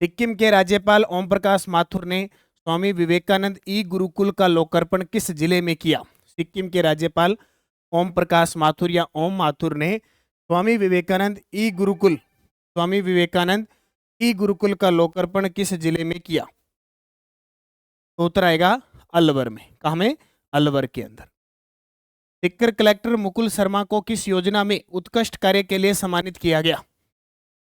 सिक्किम के राज्यपाल ओम प्रकाश माथुर ने स्वामी विवेकानंद ई गुरुकुल का लोकार्पण किस जिले में किया? सिक्किम के राज्यपाल ओम प्रकाश माथुर या ओम माथुर ने स्वामी विवेकानंद ई गुरुकुल का लोकार्पण किस जिले में किया? तो उत्तर आएगा अलवर में। कहा में? अलवर के अंदर। सीकर कलेक्टर मुकुल शर्मा को किस योजना में उत्कृष्ट कार्य के लिए सम्मानित किया गया?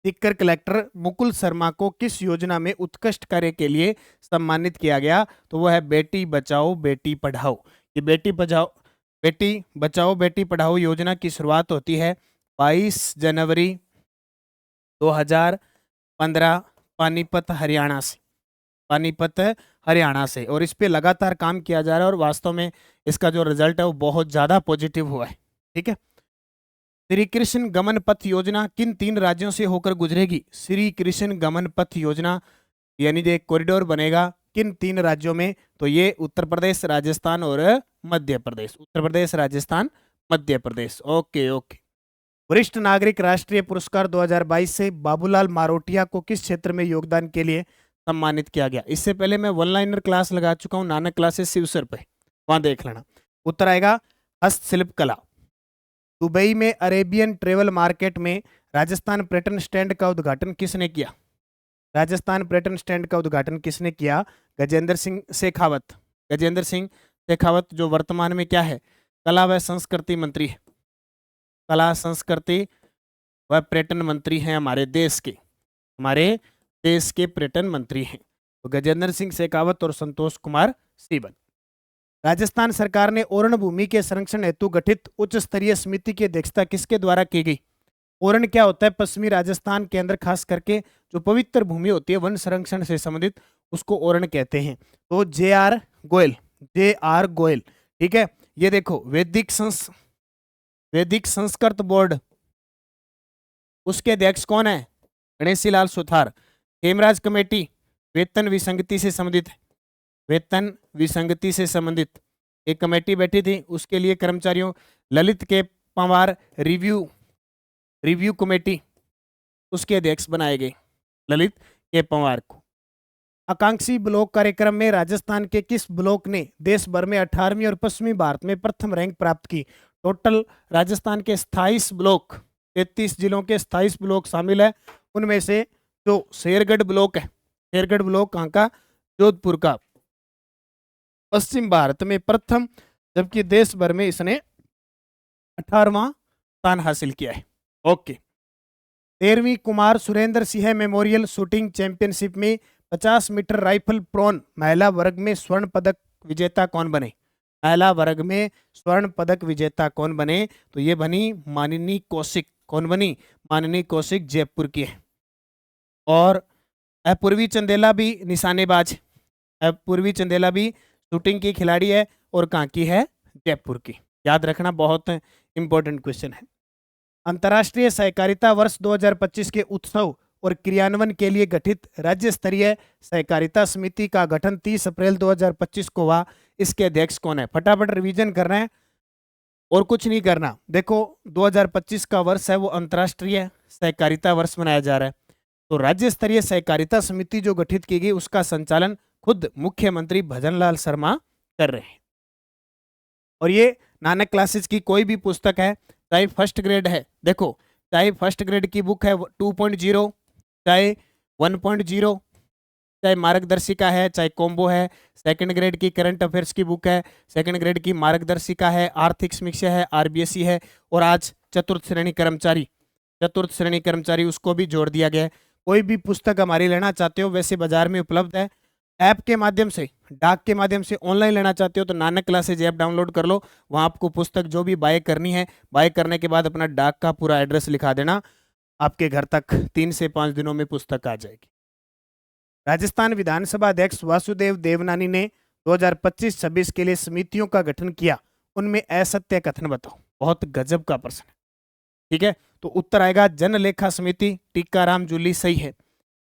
सीकर कलेक्टर मुकुल शर्मा को किस योजना में उत्कृष्ट कार्य के लिए सम्मानित किया गया? तो वह है बेटी बचाओ बेटी पढ़ाओ। ये बेटी बचाओ बेटी पढ़ाओ योजना की शुरुआत होती है 22 जनवरी 2015 पानीपत हरियाणा से और इस पे लगातार काम किया जा रहा है और वास्तव में इसका जो रिजल्ट है वो बहुत ज्यादा पॉजिटिव हुआ है। ठीक है। श्री कृष्ण गमन पथ योजना किन 3 राज्यों से होकर गुजरेगी? श्री कृष्ण गमन पथ योजना यानी जो एक कॉरिडोर बनेगा किन 3 राज्यों में? तो ये उत्तर प्रदेश, राजस्थान और मध्य प्रदेश। उत्तर प्रदेश, राजस्थान, मध्य प्रदेश। Okay okay. वरिष्ठ नागरिक राष्ट्रीय पुरस्कार 2022 से बाबूलाल मारोटिया को किस क्षेत्र में योगदान के लिए सम्मानित किया गया? इससे पहले मैं वन लाइनर क्लास लगा चुका हूं नानक क्लासेस शिवसर पे, वहां देख लेना। उत्तर आएगा हस्तशिल्प कला। दुबई में अरेबियन ट्रेवल मार्केट में राजस्थान पर्यटन स्टैंड का उद्घाटन किसने किया? राजस्थान पर्यटन स्टैंड का उद्घाटन किसने किया? गजेंद्र सिंह शेखावत। गजेंद्र सिंह शेखावत जो वर्तमान में क्या है? कला व संस्कृति मंत्री है। कला संस्कृति व पर्यटन मंत्री हैं हमारे देश के पर्यटन मंत्री हैं तो गजेंद्र सिंह शेखावत और संतोष कुमार सीबल। राजस्थान सरकार ने ओरण भूमि के संरक्षण हेतु गठित उच्च स्तरीय समिति की अध्यक्षता किसके द्वारा की गई? ओरण क्या होता है? पश्चिमी राजस्थान के अंदर खास करके जो पवित्र भूमि होती है वन संरक्षण से संबंधित, उसको ओरण कहते हैं। तो जे.आर. गोयल। ठीक है। ये देखो वैदिक संस्कृत बोर्ड, उसके अध्यक्ष कौन है? गणेशी लाल सुथार। हेमराज कमेटी वेतन विसंगति से संबंधित है। वेतन विसंगति से संबंधित एक कमेटी बैठी थी, उसके लिए कर्मचारियों ललित के पंवार रिव्यू कमेटी, उसके अध्यक्ष बनाए गए ललित के पंवार को। आकांक्षी ब्लॉक कार्यक्रम में राजस्थान के किस ब्लॉक ने देश भर में 18वीं और पश्चिमी भारत में प्रथम रैंक प्राप्त की? टोटल राजस्थान के 27 ब्लॉक, 33 जिलों के 27 ब्लॉक शामिल है। उनमें से जो शेरगढ़ ब्लॉक है, शेरगढ़ ब्लॉक कहाँ का? जोधपुर का, पश्चिम भारत में प्रथम, जबकि देश भर में इसने 18वां स्थान हासिल किया है। ओके। 13वीं Kumar Surendra Singh memorial shooting championship में 50 मीटर राइफल प्रोन महिला वर्ग में स्वर्ण पदक विजेता कौन बने? महिला वर्ग में स्वर्ण पदक विजेता कौन बने? तो ये बनी मानिनी कौशिक। कौन बनी? मानिनी कौशिक, जयपुर की है। और अपूर्वी चंदेला भी निशानेबाज, अपूर्वी चंदेला भी शूटिंग की खिलाड़ी है और कहाँ की है? जयपुर की। याद रखना, बहुत इंपॉर्टेंट क्वेश्चन है। अंतर्राष्ट्रीय सहकारिता वर्ष 2025 के उत्सव और क्रियान्वयन के लिए गठित राज्य स्तरीय सहकारिता समिति का गठन 30 अप्रैल 2025 को हुआ। इसके अध्यक्ष कौन है? फटाफट रिवीजन करना है और कुछ नहीं करना। देखो 2025 का वर्ष है वो अंतर्राष्ट्रीय सहकारिता वर्ष मनाया जा रहा है, तो राज्य स्तरीय सहकारिता समिति जो गठित की गई उसका संचालन खुद मुख्यमंत्री भजनलाल शर्मा कर रहे हैं। और ये नानक क्लासेस की कोई भी पुस्तक है, चाहे फर्स्ट ग्रेड है, देखो चाहे फर्स्ट ग्रेड की बुक है 2.0, चाहे 1.0, चाहे मार्गदर्शिका है, चाहे कॉम्बो है, सेकंड ग्रेड की करंट अफेयर्स की बुक है, सेकंड ग्रेड की मार्गदर्शिका है, आर्थिक समीक्षा है, आरबीएससी है, और आज चतुर्थ श्रेणी कर्मचारी उसको भी जोड़ दिया गया है। कोई भी पुस्तक हमारी लेना चाहते हो वैसे बाजार में उपलब्ध है, ऐप के माध्यम से, डाक के माध्यम से, ऑनलाइन लेना चाहते हो तो नानक क्लासेज ऐप डाउनलोड कर लो। वहां आपको पुस्तक जो भी बाय करनी है, बाय करने के बाद अपना डाक का पूरा एड्रेस लिखा देना, आपके घर तक 3 से 5 दिनों में पुस्तक आ जाएगी। राजस्थान विधानसभा अध्यक्ष वासुदेव देवनानी ने 2025-26 के लिए समितियों का गठन किया, उनमें असत्य कथन बताओ। बहुत गजब का प्रश्न है। ठीक है, तो उत्तर आएगा जनलेखा समिति, टीकाराम जूली सही है।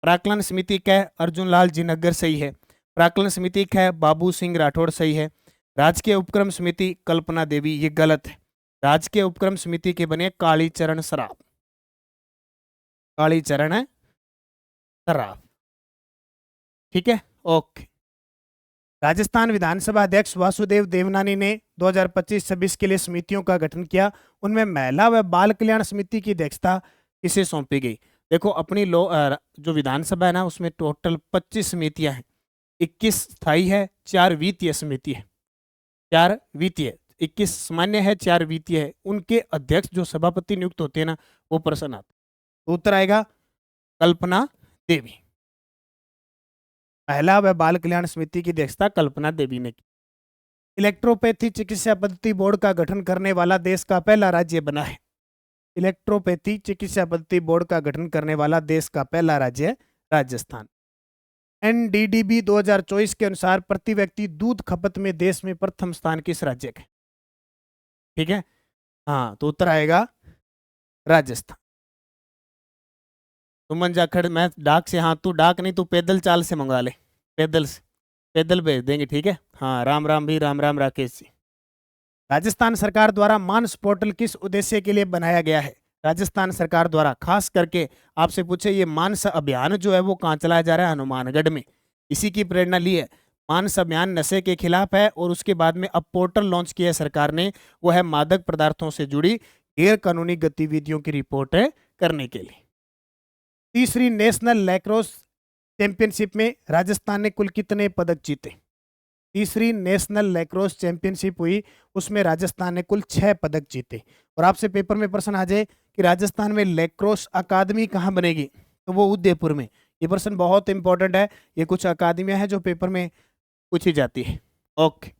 प्राकलन समिति का है अर्जुन लाल जिनगर सही है। प्राकलन समिति का है बाबू सिंह राठौड़ सही है। राजकीय उपक्रम समिति कल्पना देवी, ये गलत है। राजकीय उपक्रम समिति के बने कालीचरण सराफ, कालीचरण सराफ। ठीक है, ओके। राजस्थान विधानसभा अध्यक्ष वासुदेव देवनानी ने 2025-26 के लिए समितियों का गठन किया। उनमें महिला व बाल कल्याण समिति की अध्यक्षता किसे सौंपी गई? देखो अपनी जो विधानसभा है ना उसमें टोटल 25 समितियां हैं। 21 स्थायी है, 4 वित्तीय समिति है, 4 वित्तीय, 21 सामान्य है, 4 वित्तीय है। उनके अध्यक्ष जो सभापति नियुक्त होते हैं ना वो पर्सन आता। तो उत्तर आएगा कल्पना देवी। महिला व बाल कल्याण समिति की अध्यक्षता कल्पना देवी ने की। इलेक्ट्रोपैथी चिकित्सा पद्धति बोर्ड का गठन करने वाला देश का पहला राज्य बना है। इलेक्ट्रोपैथी चिकित्सा पद्धति बोर्ड का गठन करने वाला देश का पहला राज्य राजस्थान। एनडीडीबी 2024 के अनुसार प्रति व्यक्ति दूध खपत में देश में प्रथम स्थान किस राज्य का? ठीक है, हाँ, तो उत्तर आएगा राजस्थान। सुमन जाखड़, मैं डाक से, हाँ तू डाक नहीं, तू पैदल चाल से मंगवा ले, पैदल से, पैदल भेज देंगे, ठीक है। हाँ, राम राम भी, राम राम राकेश जी। राजस्थान सरकार द्वारा मानस पोर्टल किस उद्देश्य के लिए बनाया गया है? राजस्थान सरकार द्वारा खास करके आपसे पूछे ये मानस अभियान जो है वो कहाँ चलाया जा रहा है? हनुमानगढ़ में। इसी की प्रेरणा ली है। मानस अभियान नशे के खिलाफ है और उसके बाद में अब पोर्टल लॉन्च किया है सरकार ने, वो है मादक पदार्थों से जुड़ी गैर कानूनी गतिविधियों की रिपोर्ट करने के लिए। तीसरी नेशनल लैक्रोस चैंपियनशिप में राजस्थान ने कुल कितने पदक जीते? तीसरी नेशनल लैक्रोस चैंपियनशिप हुई, उसमें राजस्थान ने कुल 6 पदक जीते। और आपसे पेपर में प्रश्न आ जाए कि राजस्थान में लैक्रोस अकादमी कहाँ बनेगी, तो वो उदयपुर में। ये प्रश्न बहुत इंपॉर्टेंट है, ये कुछ अकादमियां हैं जो पेपर में पूछी जाती है। Okay.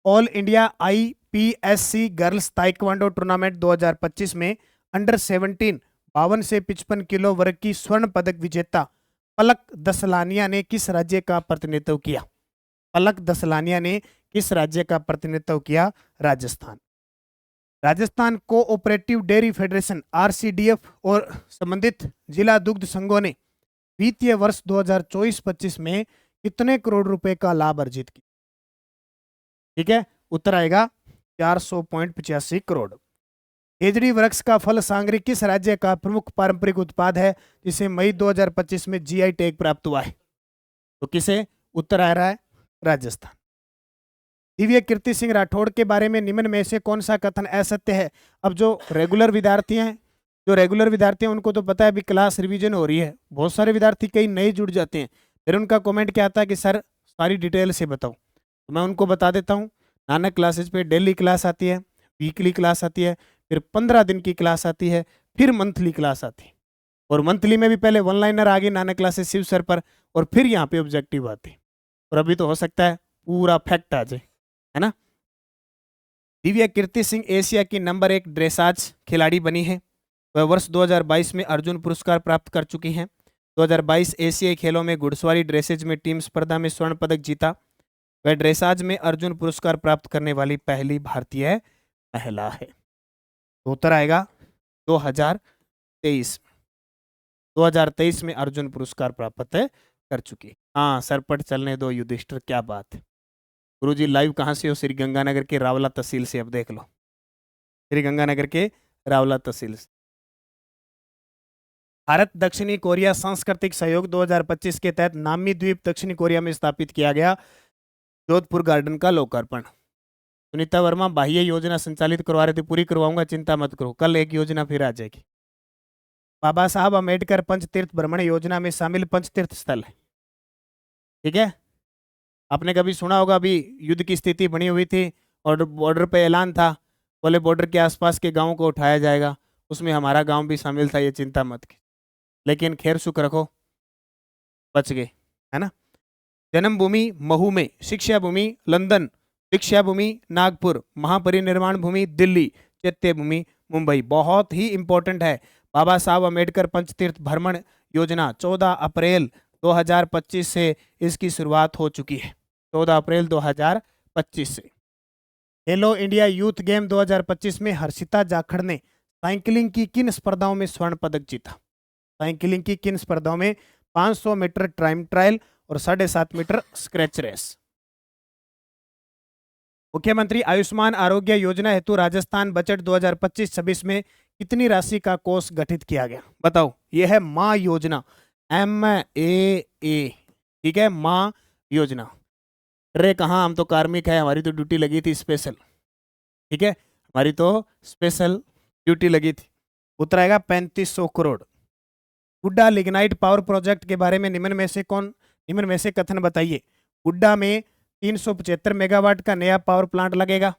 All India IPSC girls taekwondo tournament 2025 में अंडर 17 52 से 55 किलो वर्ग की स्वर्ण पदक विजेता पलक दसलानिया ने किस राज्य का प्रतिनिधित्व किया? पलक दसलानिया ने किस राज्य का प्रतिनिधित्व किया? Rajasthan. Rajasthan cooperative dairy federation RCDF और संबंधित जिला दुग्ध संघों ने वित्तीय वर्ष 2024-25 में कितने करोड़ रुपए का लाभ अर्जित किया? ठीक है, उत्तर आएगा 400.85 करोड़। खेजड़ी वृक्ष का फल सांगरी किस राज्य का प्रमुख पारंपरिक उत्पाद है जिसे मई 2025 में GI टैग प्राप्त हुआ है? तो किसे? उत्तर आ रहा है राजस्थान। दिव्य कीर्ति सिंह राठौड़ के बारे में निम्न में से कौन सा कथन असत्य है? अब जो रेगुलर विद्यार्थी हैं उनको तो पता है अभी क्लास रिवीजन हो रही है। बहुत सारे विद्यार्थी कई नए जुड़ जाते हैं, फिर उनका कमेंट क्या आता है कि सर सारी डिटेल से बताओ। तो मैं उनको बता देता हूँ, नानक क्लासेज पे डेली क्लास आती है, वीकली क्लास आती है, फिर 15 दिन की क्लास आती है, फिर मंथली क्लास आती है। और मंथली में भी पहले वन लाइनर आ गई नानक क्लासेज शिव सर पर, और फिर यहाँ पे ऑब्जेक्टिव आती है। और अभी तो हो सकता है पूरा फैक्ट आ जाए, है ना। दिव्या कीर्ति सिंह एशिया की नंबर 1 ड्रेसाज खिलाड़ी बनी है। वह वर्ष 2022 में अर्जुन पुरस्कार प्राप्त कर चुकी हैं। 2022 एशियाई खेलों में घुड़सवारी ड्रेसेज में टीम स्पर्धा में स्वर्ण पदक जीता। वह ड्रेसाज में अर्जुन पुरस्कार प्राप्त करने वाली पहली भारतीय महिला है। तो उत्तर आएगा 2023 2023 में अर्जुन पुरस्कार प्राप्त कर चुकी। हाँ, सरपट चलने दो युधिष्ठिर, क्या बात है। गुरुजी लाइव कहाँ से हो? श्री गंगानगर के रावला तहसील से। अब देख लो, श्री गंगानगर के रावला तहसील से। भारत दक्षिणी कोरिया सांस्कृतिक सहयोग 2025 के तहत नामी द्वीप दक्षिणी कोरिया में स्थापित किया गया जोधपुर गार्डन का लोकार्पण। सुनीता वर्मा बाह्य योजना संचालित करवा रहे थे, पूरी करवाऊंगा, चिंता मत करो, कल एक योजना फिर आ जाएगी। बाबा साहब अम्बेडकर पंचतीर्थ भ्रमण योजना में शामिल पंचतीर्थ स्थल है। ठीक है, आपने कभी सुना होगा अभी युद्ध की स्थिति बनी हुई थी और बॉर्डर पे ऐलान था, बोले बॉर्डर के आसपास के गांवों को उठाया जाएगा, उसमें हमारा गांव भी शामिल था, ये चिंता मत की। लेकिन खैर शुक्र रखो, बच गए, है ना। जन्मभूमि महू में, शिक्षा भूमि लंदन, दीक्षा भूमि नागपुर, महापरिनिर्वाण भूमि दिल्ली, चैत्य भूमि मुंबई। बहुत ही इंपॉर्टेंट है। बाबा साहब अम्बेडकर पंचतीर्थ भ्रमण योजना 14 अप्रैल 2025 से इसकी शुरुआत हो चुकी है। 14 अप्रैल 2025 से। खेलो इंडिया यूथ गेम 2025 में हर्षिता जाखड़ ने साइकिलिंग की किन स्पर्धाओं में स्वर्ण पदक जीता? साइकिलिंग की किन स्पर्धाओं में? 500 मीटर टाइम ट्रायल और 7.5 मीटर स्क्रैच रेस। मुख्यमंत्री आयुष्मान आरोग्य योजना हेतु राजस्थान बजट 2025-26 में कितनी राशि का कोष गठित किया गया? बताओ, यह है मां योजना, MAA, ठीक है, माँ योजना। अरे कहाँ, हम तो कार्मिक है, हमारी तो ड्यूटी लगी थी स्पेशल। ठीक है, हमारी तो स्पेशल ड्यूटी लगी थी। उत्तर आएगा 3500 करोड़। गुड्डा लिग्नाइट पावर प्रोजेक्ट के बारे में निम्न में से कथन बताइए। गुड्डा में 375 मेगावाट का नया पावर प्लांट लगेगा।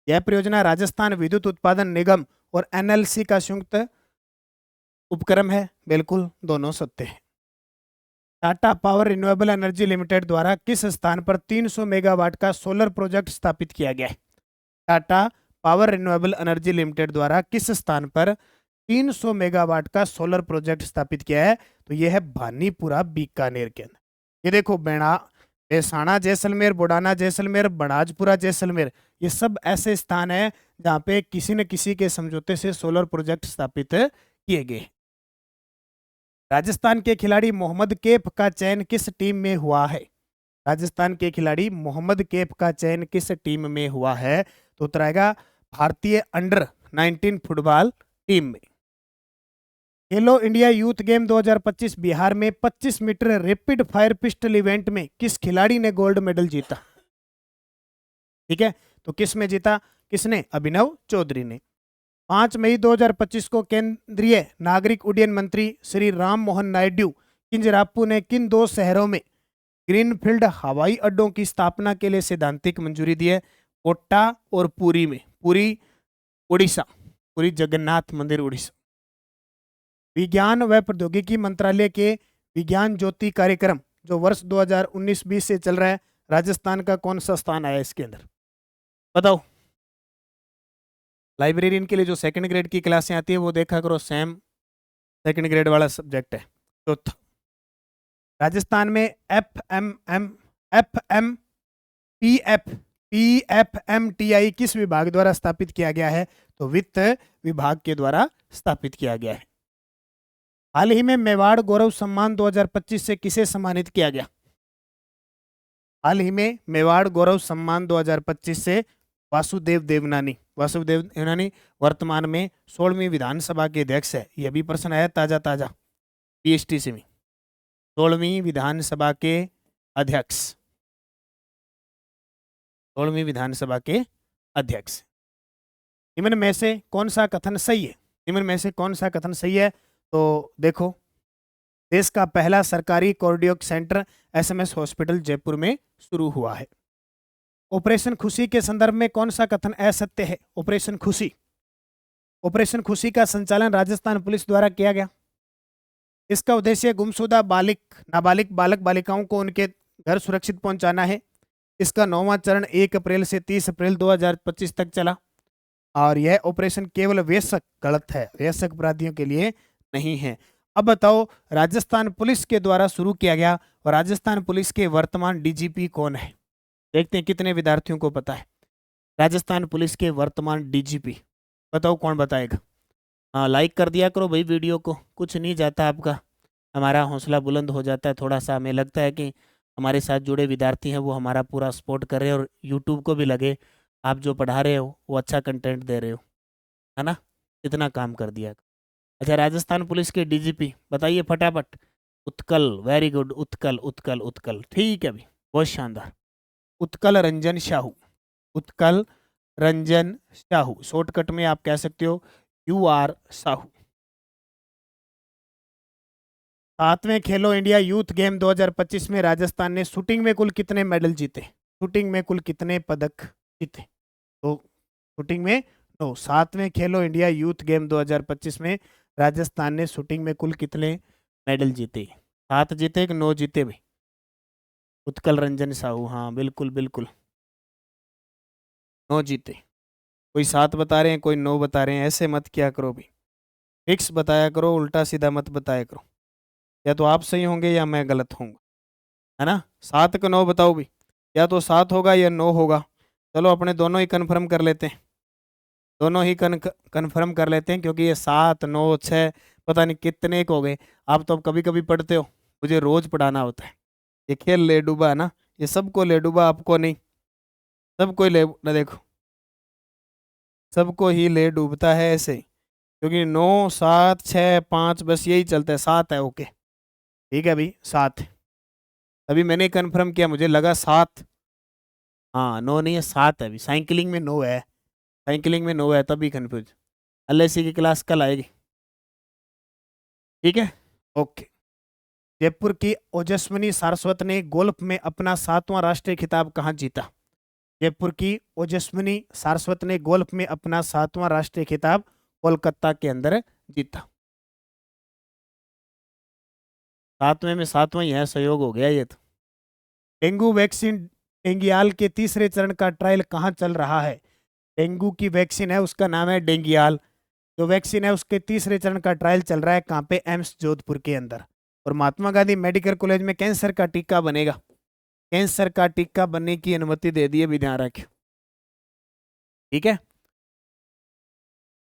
यह परियोजना राजस्थान विद्युत उत्पादन निगम और एनएलसी का संयुक्त उपक्रम है। बिल्कुल, दोनों सत्य है। Tata power renewable energy limited द्वारा किस स्थान पर 300 मेगावाट का सोलर प्रोजेक्ट स्थापित किया गया है? Tata power renewable energy limited द्वारा किस स्थान पर 300 मेगावाट का सोलर प्रोजेक्ट स्थापित किया है? तो यह है भानीपुरा, बीकानेर के अंदर। ये देखो, बेसाणा जैसलमेर, बुडाना जैसलमेर, बनाजपुरा जैसलमेर, ये सब ऐसे स्थान है जहां पे किसी न किसी के समझौते से सोलर प्रोजेक्ट स्थापित किए गए। राजस्थान के खिलाड़ी मोहम्मद कैफ का चयन किस टीम में हुआ है? राजस्थान के खिलाड़ी मोहम्मद कैफ का चयन किस टीम में हुआ है? तो उत्तर आएगा भारतीय अंडर 19 फुटबॉल टीम में। खेलो इंडिया यूथ गेम 2025 बिहार में 25 metre rapid fire pistol event में किस खिलाड़ी ने गोल्ड मेडल जीता? ठीक है, तो किस में जीता? किसने? अभिनव चौधरी ने। 5 मई 2025 को केंद्रीय नागरिक उड्डयन मंत्री श्री राम मोहन नायडू किंजरापू ने किन 2 शहरों में ग्रीनफील्ड हवाई अड्डों की स्थापना के लिए सैद्धांतिक मंजूरी दी है? कोट्टा और पुरी में। पुरी उड़ीसा, पुरी जगन्नाथ मंदिर उड़ीसा। विज्ञान व प्रौद्योगिकी मंत्रालय के विज्ञान ज्योति कार्यक्रम जो वर्ष 2019-20 से चल रहा है, राजस्थान का कौन सा स्थान आया इसके अंदर? बताओ। लाइब्रेरियन के लिए जो सेकंड ग्रेड की क्लासें आती है वो देखा करो, सेम सेकंड ग्रेड वाला सब्जेक्ट है। चौथा, राजस्थान में PFMTI किस विभाग द्वारा स्थापित किया गया है? तो वित्त विभाग के द्वारा स्थापित किया गया है। हाल ही में मेवाड़ गौरव सम्मान 2025 से किसे सम्मानित किया गया? हाल ही में मेवाड़ गौरव सम्मान 2025 से वासुदेव देवनानी वर्तमान में 16वीं विधानसभा के अध्यक्ष है। यह भी प्रश्न आया ताजा PST से भी। 16वीं विधानसभा के अध्यक्ष, 16वीं विधानसभा के अध्यक्ष। निम्न में से कौन सा कथन सही है? निम्न में से कौन सा कथन सही है? तो देखो, देश का पहला सरकारी cardiac centre SMS hospital Jaipur में शुरू हुआ है। ऑपरेशन खुशी के संदर्भ में कौन सा कथन असत्य है? ऑपरेशन खुशी का संचालन राजस्थान पुलिस द्वारा किया गया। इसका उद्देश्य गुमशुदा नाबालिग बालक बालिकाओं को उनके घर सुरक्षित पहुंचाना है। इसका 9वां चरण 1 अप्रैल से 30 अप्रैल 2025 तक चला। और यह ऑपरेशन केवल वयस्क अपराधियों के लिए नहीं है। अब बताओ, राजस्थान पुलिस के द्वारा शुरू किया गया और राजस्थान पुलिस के वर्तमान DGP कौन है? देखते हैं कितने विद्यार्थियों को पता है राजस्थान पुलिस के वर्तमान DGP। बताओ कौन बताएगा? हाँ, लाइक कर दिया करो भाई वीडियो को, कुछ नहीं जाता आपका, हमारा हौसला बुलंद हो जाता है थोड़ा सा। हमें लगता है कि हमारे साथ जुड़े विद्यार्थी हैं वो हमारा पूरा सपोर्ट कर रहे हैं और यूट्यूब को भी लगे आप जो पढ़ा रहे हो वो अच्छा कंटेंट दे रहे हो, है ना? इतना काम कर दिया। अच्छा, राजस्थान पुलिस के DGP बताइए फटाफट। Utkal, very good, Utkal. ठीक है भाई, बहुत शानदार। उत्कल रंजन साहू, शॉर्टकट में आप कह सकते हो UR साहू। 7वें खेलो इंडिया यूथ गेम 2025 में राजस्थान ने शूटिंग में कुल कितने मेडल जीते? शूटिंग में कुल कितने पदक जीते? तो शूटिंग में 9। 7वें खेलो इंडिया यूथ गेम 2025 में राजस्थान ने शूटिंग में कुल कितने मेडल जीते? 7 जीते कि 9 जीते भाई? उत्कल रंजन साहू, हाँ बिल्कुल 9 जीते। कोई 7 बता रहे हैं, कोई 9 बता रहे हैं, ऐसे मत किया करो भाई, फिक्स बताया करो, उल्टा सीधा मत बताया करो। या तो आप सही होंगे या मैं गलत होऊंगा, है ना? 7 का 9 बताओ भाई, या तो 7 होगा या 9 होगा। चलो अपने दोनों ही कन्फर्म कर लेते हैं, कन्फर्म कर लेते हैं, क्योंकि ये 7, 9, 6 पता नहीं कितने को हो गए। आप तो अब कभी कभी पढ़ते हो, मुझे रोज पढ़ाना होता है। ये खेल ले डूबा है ना, ये सबको ले डूबा, आपको नहीं, सबको ले ना, देखो सबको ही ले डूबता है ऐसे, क्योंकि 9, 7, 6, 5 बस यही चलता है। 7 है, ओके ठीक है भाई, 7। अभी मैंने कंफर्म किया, मुझे लगा 7। हाँ 9 नहीं है, 7 है। अभी साइकिलिंग में 9 है, साइकिलिंग में 9 है, तभी कंफ्यूज। एलआईसी की क्लास कल आएगी, ठीक है। ओके। जयपुर की ओजस्विनी सारस्वत ने गोल्फ में अपना 7वां राष्ट्रीय खिताब कहाँ जीता? जयपुर की ओजस्विनी सारस्वत ने गोल्फ में अपना 7वां राष्ट्रीय खिताब कोलकाता के अंदर जीता। 7वें में 7वां ही है, सहयोग हो गया ये तो। डेंगू वैक्सीन डेंगियाल के तीसरे चरण का ट्रायल कहाँ चल रहा है? डेंगू की वैक्सीन है, उसका नाम है डेंगियाल। जो वैक्सीन है उसके तीसरे चरण का ट्रायल चल रहा है, कहाँ पे? एम्स जोधपुर के अंदर। और महात्मा गांधी मेडिकल कॉलेज में कैंसर का टीका बनेगा। कैंसर का टीका बनने की अनुमति दे दी है, भी ध्यान रखें, ठीक है।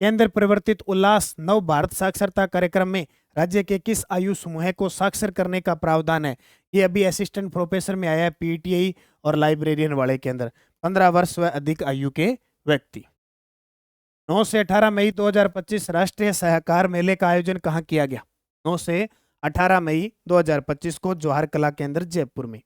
केंद्र प्रवर्तित उल्लास नव भारत साक्षरता कार्यक्रम में राज्य के किस आयु समूह को साक्षर करने का प्रावधान है? ये अभी असिस्टेंट प्रोफेसर में आया है, पीटीआई और लाइब्रेरियन वाले के अंदर। 15 वर्ष व अधिक आयु के व्यक्ति। 9 से 18 मई 2025 राष्ट्रीय सहकार मेले का आयोजन कहाँ किया गया? 9 से 18 मई 2025 को जवाहर कला केंद्र जयपुर में।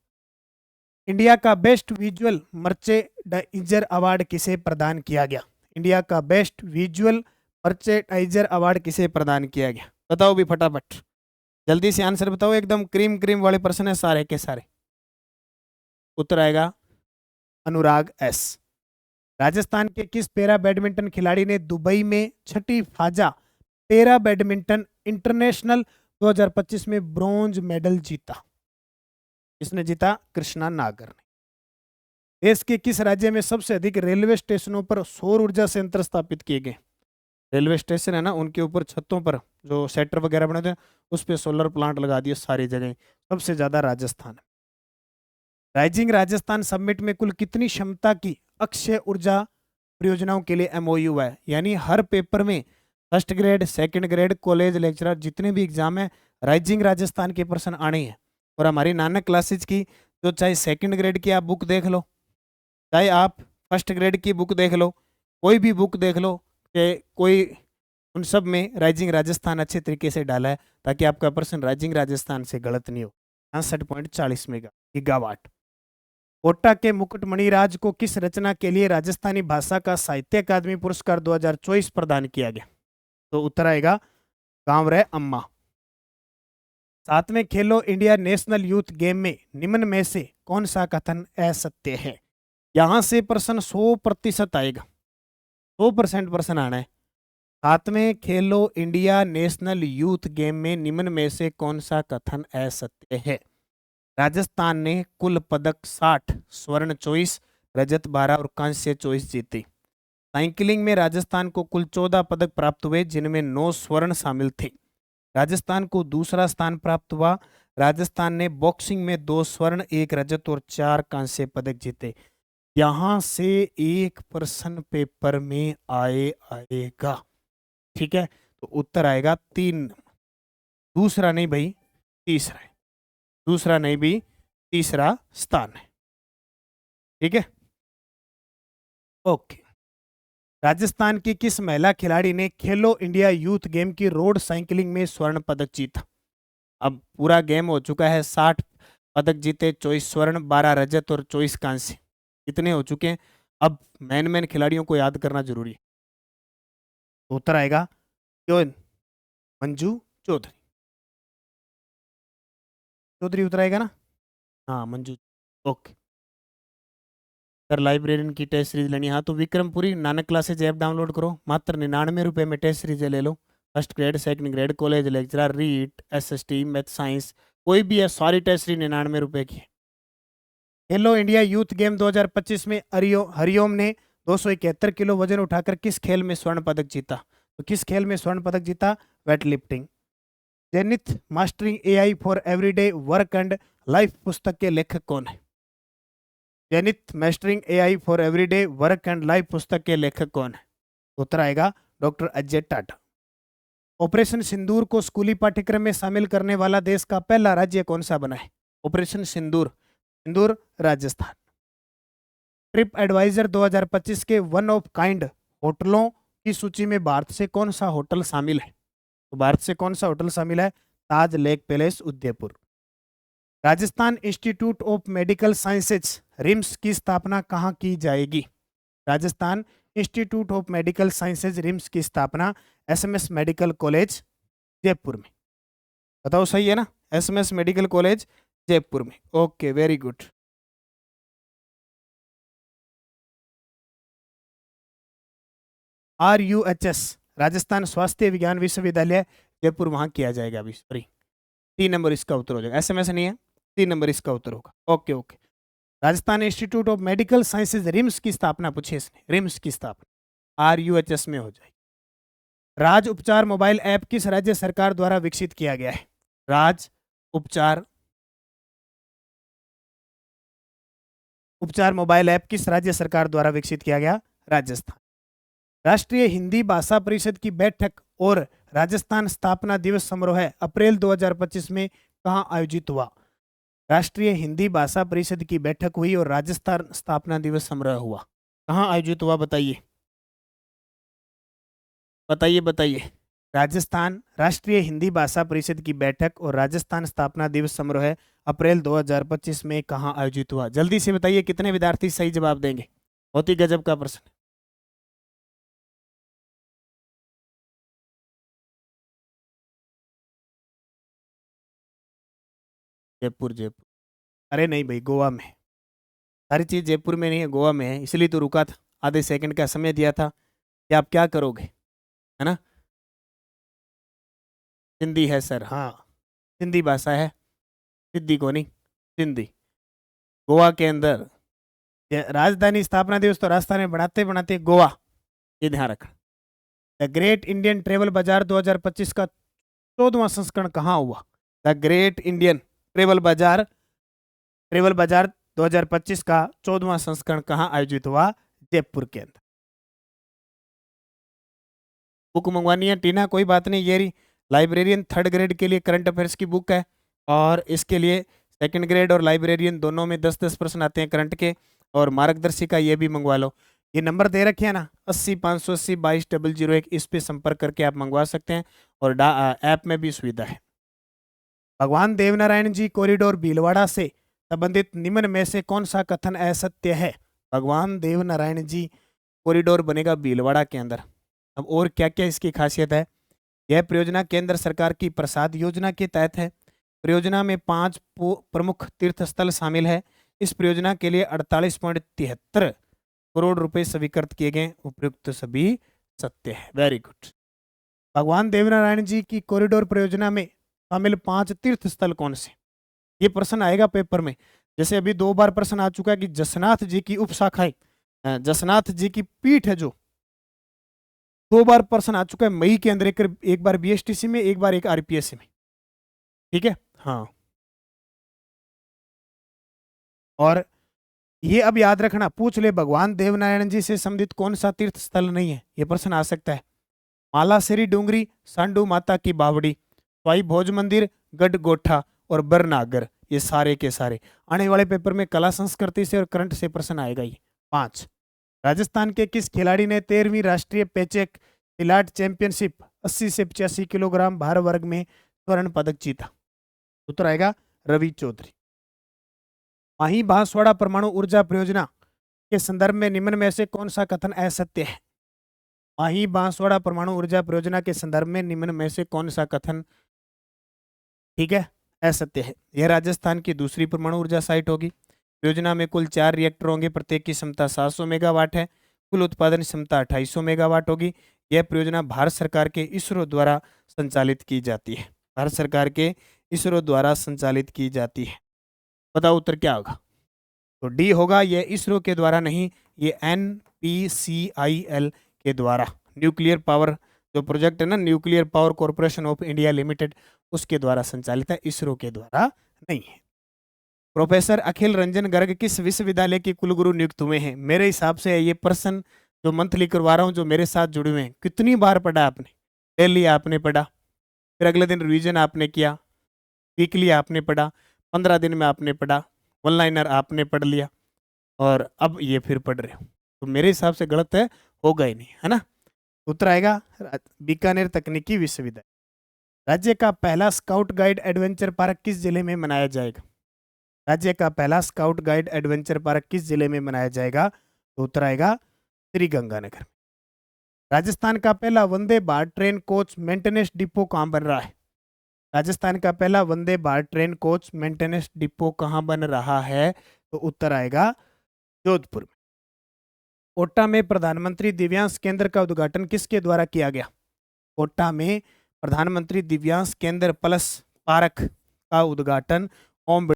इंडिया का बेस्ट विजुअल मर्चेंडाइजर अवार्ड किसे प्रदान किया गया? इंडिया का बेस्ट विजुअल मर्चेंडाइजर अवार्ड किसे प्रदान किया गया? बताओ भी फटाफट, जल्दी से आंसर बताओ, एकदम क्रीम क्रीम वाले प्रश्न है सारे के सारे। उत्तर आएगा अनुराग एस। राजस्थान के किस पेरा बैडमिंटन खिलाड़ी ने दुबई में छठी फाजा पेरा बैडमिंटन इंटरनेशनल 2025 में ब्रॉन्ज मेडल जीता? किसने जीता? कृष्णा नागर ने। देश के किस राज्य में सबसे अधिक रेलवे स्टेशनों पर सौर ऊर्जा संयंत्र स्थापित किए गए? रेलवे स्टेशन है ना, उनके ऊपर छतों पर जो सेटर वगैरह बने थे, उस पर सोलर प्लांट लगा दिए सारी जगह। सबसे ज्यादा राजस्थान। राइजिंग राजस्थान समिट में कुल कितनी क्षमता की अक्षय ऊर्जा परियोजनाओं के लिए एमओयू है? यानी हर पेपर में first grade, second grade, college lecturer जितने भी एग्जाम है, राइजिंग राजस्थान के प्रश्न आने हैं। और हमारी नानक क्लासेज की जो चाहे सेकंड ग्रेड की आप बुक देख लो, चाहे आप फर्स्ट ग्रेड की बुक देख लो, कोई भी बुक देख लो, कि कोई उन सब में राइजिंग राजस्थान अच्छे तरीके से डाला है, ताकि आपका प्रश्न राइजिंग राजस्थान से गलत नहीं हो। 65.40 गीगावाट। कोटा के मुकुटमणिराज को किस रचना के लिए राजस्थानी भाषा का साहित्य अकादमी पुरस्कार 2024 प्रदान किया गया? तो उत्तर आएगा गाँव रे अम्मा। 7वें खेलो इंडिया नेशनल यूथ गेम में निम्न में से कौन सा कथन असत्य है? यहां से प्रश्न 100% आएगा, 100% प्रश्न आना है। 7वें खेलो इंडिया नेशनल यूथ गेम में निम्न में से कौन सा कथन असत्य है? राजस्थान ने कुल पदक 60, स्वर्ण 24, रजत 12 और कांस्य 24 जीती। साइकिलिंग में राजस्थान को कुल 14 पदक प्राप्त हुए, जिनमें 9 स्वर्ण शामिल थे। राजस्थान को दूसरा स्थान प्राप्त हुआ। राजस्थान ने बॉक्सिंग में 2 स्वर्ण, 1 रजत और 4 कांस्य पदक जीते। यहां से एक प्रश्न पेपर में आएगा, ठीक है। तो उत्तर आएगा 3, दूसरा नहीं भाई, तीसरा है। दूसरा नहीं भी, तीसरा स्थान है, ठीक है। ओके। राजस्थान की किस महिला खिलाड़ी ने खेलो इंडिया यूथ गेम की रोड साइकिलिंग में स्वर्ण पदक जीता? अब पूरा गेम हो चुका है, 60 पदक जीते, 24 स्वर्ण, 12 रजत और 24 कांस्य, इतने हो चुके हैं। अब मैन खिलाड़ियों को याद करना जरूरी है। तो उत्तर आएगा क्यों? मंजू चौधरी। चौधरी उत्तर आएगा ना? हाँ मंजू। ओके। सर लाइब्रेरियन की टेस्ट सीरीज लेनी है, हाँ तो Vikrampuri Nanak classes app download करो, मात्र 99 रुपये में टेस्ट सीरीज ले लो। First grade, second grade, college lecturer, REET, SST, math, science, कोई भी है, सारी टेस्ट सीरीज 99 रुपये की है। खेलो इंडिया यूथ गेम 2025 में हरिओम ने 271 किलो वजन उठाकर किस खेल में स्वर्ण पदक जीता? तो किस खेल में स्वर्ण पदक जीता? Weight lifting. Zenith mastering AI for everyday work and life पुस्तक के लेखक कौन है? Zenith mastering AI for everyday work and life पुस्तक के लेखक कौन है? उत्तर आएगा डॉक्टर अजय टाटा। ऑपरेशन सिंदूर को स्कूली पाठ्यक्रम में शामिल करने वाला देश का पहला राज्य कौन सा बना है? ऑपरेशन सिंदूर, सिंदूर राजस्थान। ट्रिप एडवाइजर 2025 के वन ऑफ काइंड होटलों की सूची में भारत से कौन सा होटल शामिल है? तो भारत से कौन सा होटल शामिल है? Taj lake palace Udaipur. Rajasthan institute of medical sciences RIMS की स्थापना कहाँ की जाएगी? Rajasthan institute of medical sciences RIMS की स्थापना एसएमएस मेडिकल कॉलेज जयपुर में। बताओ सही है ना? एसएमएस मेडिकल कॉलेज जयपुर में। Okay, very good. RUHS Rajasthan स्वास्थ्य विज्ञान विश्वविद्यालय जयपुर, वहां किया जाएगा अभी। सॉरी, 3 नंबर इसका उत्तर हो जाएगा। एसएमएस नहीं है, 3 नंबर इसका उत्तर होगा। Okay okay. Rajasthan institute of medical sciences RIMS की स्थापना पूछी इसने, रिम्स की स्थापना RUHS में हो जाएगी। राज उपचार मोबाइल ऐप किस राज्य सरकार द्वारा विकसित किया गया है? राज उपचार मोबाइल ऐप किस राज्य सरकार द्वारा विकसित किया गया? राजस्थान। राष्ट्रीय हिंदी भाषा परिषद की बैठक और राजस्थान स्थापना दिवस समारोह अप्रैल 2025 में कहां आयोजित हुआ? राष्ट्रीय हिंदी भाषा परिषद की बैठक हुई और राजस्थान स्थापना दिवस समारोह हुआ। कहां आयोजित हुआ? बताइए बताइए बताइए। राजस्थान राष्ट्रीय हिंदी भाषा परिषद की बैठक और राजस्थान स्थापना दिवस समारोह अप्रैल 2025 में कहां आयोजित हुआ? जल्दी से बताइए, कितने विद्यार्थी सही जवाब देंगे? बहुत ही गजब का प्रश्न। जयपुर जयपुर। अरे नहीं भाई, गोवा में। सारी चीज जयपुर में नहीं है, गोवा में है, इसलिए तो रुका था। आधे सेकंड का समय दिया था कि आप क्या करोगे, है ना? सिंधी है सर, हाँ, सिंधी भाषा है, सिद्धि को नहीं, सिंधी। गोवा के अंदर राजधानी स्थापना दिवस तो राजस्थान में बनाते बनाते गोवा, ये ध्यान रखना। द ग्रेट इंडियन ट्रेवल बाजार 2025 का 14वां संस्करण कहाँ हुआ? द ग्रेट इंडियन ट्रेवल बाजार 2025 का 14वां संस्करण कहाँ आयोजित हुआ? जयपुर के अंदर। बुक मंगवानी है टीना? कोई बात नहीं, ये रही लाइब्रेरियन 3rd ग्रेड के लिए करंट अफेयर्स की बुक है, और इसके लिए 2nd ग्रेड और लाइब्रेरियन दोनों में 10-10 प्रश्न आते हैं करंट के, और मार्गदर्शिका ये भी मंगवा लो। ये नंबर दे रखे हैं ना, 80 580 22 001, इस पे संपर्क करके आप मंगवा सकते हैं, और ऐप में भी सुविधा है। भगवान देवनारायण जी कॉरिडोर भीलवाड़ा से संबंधित निम्न में से कौन सा कथन असत्य है? भगवान देवनारायण जी कॉरिडोर बनेगा भीलवाड़ा के अंदर। अब और क्या क्या इसकी खासियत है? यह परियोजना केंद्र सरकार की प्रसाद योजना के तहत है। परियोजना में 5 प्रमुख तीर्थ स्थल शामिल है। इस परियोजना के लिए 48.73 करोड़ रुपए स्वीकृत किए गए। उपयुक्त सभी सत्य है। Very good. भगवान देवनारायण जी की कॉरिडोर परियोजना में शामिल 5 तीर्थ स्थल कौन से? ये प्रश्न आएगा पेपर में। जैसे अभी 2 बार प्रश्न आ चुका है कि जसनाथ जी की उपशाखाएं, जसनाथ जी की पीठ है जो, 2 बार प्रश्न आ चुका है मई के अंदर, एक बार BSTC में, एक बार एक RPSC में। ठीक है, हाँ। और ये अब याद रखना, पूछ ले भगवान देवनारायण जी से संबंधित कौन सा तीर्थ स्थल नहीं है, ये प्रश्न आ सकता है। मालासेरी डूंगरी, सांडू माता की बावड़ी, स्वाई भोज मंदिर, गढ़ गोठा और बरनागर, ये सारे के सारे आने वाले पेपर में कला संस्कृति से और करंट से प्रश्न आएगा। ये 5। राजस्थान के किस खिलाड़ी ने 13वीं राष्ट्रीय पेचेक सिलाट चैंपियनशिप 80 से 85 किलोग्राम भार वर्ग में स्वर्ण पदक जीता? उत्तर आएगा रवि चौधरी। माही बांसवाड़ा परमाणु ऊर्जा परियोजना के संदर्भ में निम्न में से कौन सा कथन असत्य है? माही बांसवाड़ा परमाणु ऊर्जा परियोजना के संदर्भ में निम्न में से कौन सा कथन, ठीक है, असत्य है? यह राजस्थान की दूसरी परमाणु ऊर्जा साइट होगी। परियोजना में कुल 4 रिएक्टर होंगे, प्रत्येक की क्षमता 700 मेगावाट है। कुल उत्पादन क्षमता 2800 मेगावाट होगी। यह परियोजना भारत सरकार के इसरो द्वारा संचालित की जाती है। भारत सरकार के इसरो द्वारा संचालित की जाती है। बताओ उत्तर क्या होगा? तो डी होगा, ये इसरो के द्वारा नहीं, ये NPCIL के द्वारा, न्यूक्लियर पावर जो प्रोजेक्ट है ना, nuclear power corporation of India limited, उसके द्वारा संचालित है, इसरो के द्वारा नहीं है। प्रोफेसर अखिल रंजन गर्ग किस विश्वविद्यालय के कुलगुरु नियुक्त हुए हैं? मेरे हिसाब से ये पर्सन जो मंथली करवा रहा हूँ, जो मेरे साथ जुड़े हुए हैं, कितनी बार पढ़ा आपने? डेली आपने पढ़ा, फिर अगले दिन रिवीजन आपने किया, वीकली आपने पढ़ा, 15 दिन में आपने पढ़ा, वन लाइनर आपने पढ़ लिया, और अब ये फिर पढ़ रहे हो, तो मेरे हिसाब से गलत है, होगा ही नहीं, है ना? उत्तर आएगा बीकानेर तकनीकी विश्वविद्यालय। राज्य का पहला स्काउट गाइड एडवेंचर पार्क किस जिले में मनाया जाएगा? राज्य का पहला स्काउट गाइड एडवेंचर पार्क किस जिले में बनाया जाएगा? तो उत्तर आएगा श्रीगंगानगर। राजस्थान का पहला Vande Bharat train coach maintenance depot कहाँ बन रहा है? राजस्थान का पहला Vande Bharat train coach maintenance depot कहाँ बन रहा है? तो उत्तर आएगा जोधपुर में। कोटा में प्रधानमंत्री दिव्यांश केंद्र का उद्घाटन किसके द्वारा किया गया? कोटा में प्रधानमंत्री दिव्यांश केंद्र प्लस पार्क का उद्घाटन ओम